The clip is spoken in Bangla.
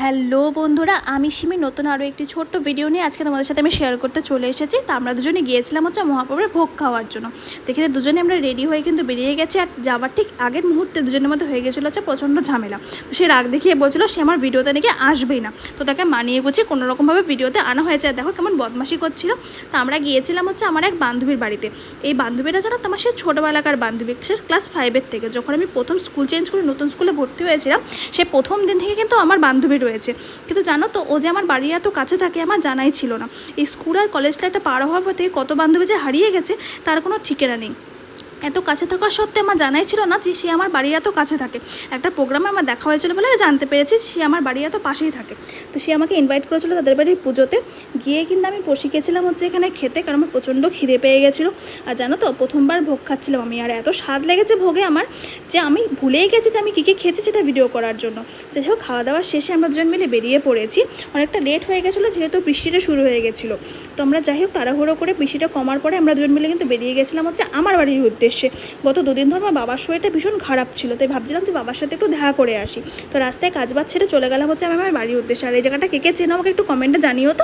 হ্যালো বন্ধুরা, আমি সিমি নতুন আরও একটি ছোট্ট ভিডিও নিয়ে আজকে তোমাদের সাথে আমি শেয়ার করতে চলে এসেছি। তো আমরা দুজনে গিয়েছিলাম মহাপ্রভুর ভোগ খাওয়ার জন্য। দেখে দুজনে আমরা রেডি হয়ে কিন্তু বেরিয়ে গেছি। আর যাওয়ার ঠিক আগের মুহূর্তে দুজনের মধ্যে হয়ে গেছিলো প্রচণ্ড ঝামেলা। তো সে রাগ দেখিয়ে বলছিল সে আমার ভিডিওতে নাকি আসবেই না। তো তাকে মানিয়ে গুছিয়ে কোনোরকমভাবে ভিডিওতে আনা হয়েছে। আর দেখো কেমন বদমাশি করছিল। তো আমরা গিয়েছিলাম আমার এক বান্ধবীর বাড়িতে। এই বান্ধবীটা জানো তো আমার সে ছোটোবেলাকার বান্ধবী, সে ক্লাস 5-এর থেকে। যখন আমি প্রথম স্কুল চেঞ্জ করে নতুন স্কুলে ভর্তি হয়েছিলাম, সে প্রথম দিন থেকে কিন্তু আমার বান্ধবী রয়েছে। কিন্তু জানো তো, ও যে আমার বাড়ি এত কাছে থাকে আমার জানাই ছিল না। এই স্কুল আর কলেজটা একটা পার হওয়ার পর থেকে কত বান্ধবী যে হারিয়ে গেছে তার কোনো ঠিকানা নেই। এত কাছে থাকা সত্ত্বে আমার জানাই ছিল না যে সে আমার বাড়ির এত কাছে থাকে। একটা প্রোগ্রামে আমার দেখা হয়েছিল বলে আমি জানতে পেরেছি সে আমার বাড়ির এত পাশেই থাকে। তো সে আমাকে ইনভাইট করেছিল তাদের বাড়ির পুজোতে। গিয়ে কিন্তু আমি বসে গেছিলাম এখানে খেতে, কারণ আমার প্রচণ্ড খিদে পেয়ে গেছিলো। আর জানো তো, প্রথমবার ভোগ খাচ্ছিলাম আমি, আর এত স্বাদ লেগেছে ভোগে আমার যে আমি ভুলেই গেছি যে আমি কী কী খেয়েছি সেটা ভিডিও করার জন্য। যাই হোক, খাওয়া দাওয়ার শেষে আমরা দুজন মিলে বেরিয়ে পড়েছি। অনেকটা লেট হয়ে গেছিলো যেহেতু বৃষ্টিটা শুরু হয়ে গেছিলো। তো আমরা যাই হোক তাড়াহুড়ো করে বৃষ্টিটা কমার পরে আমরা দুজন মিলে কিন্তু বেরিয়ে গেছিলাম আমার বাড়ির উদ্দেশ্যে। গত 2 দিন ধরে আমার বাবার শরীরটা ভীষণ খারাপ ছিল, তাই ভাবছিলাম যে বাবার সাথে একটু দেখা করে আসি। তো রাস্তায় কাজ বাজ ছেড়ে চলে গেলাম আমি আমার বাড়ির উদ্দেশ্যে। আর এই জায়গাটা কে কে চেনো আমাকে একটু কমেন্টে জানিও তো।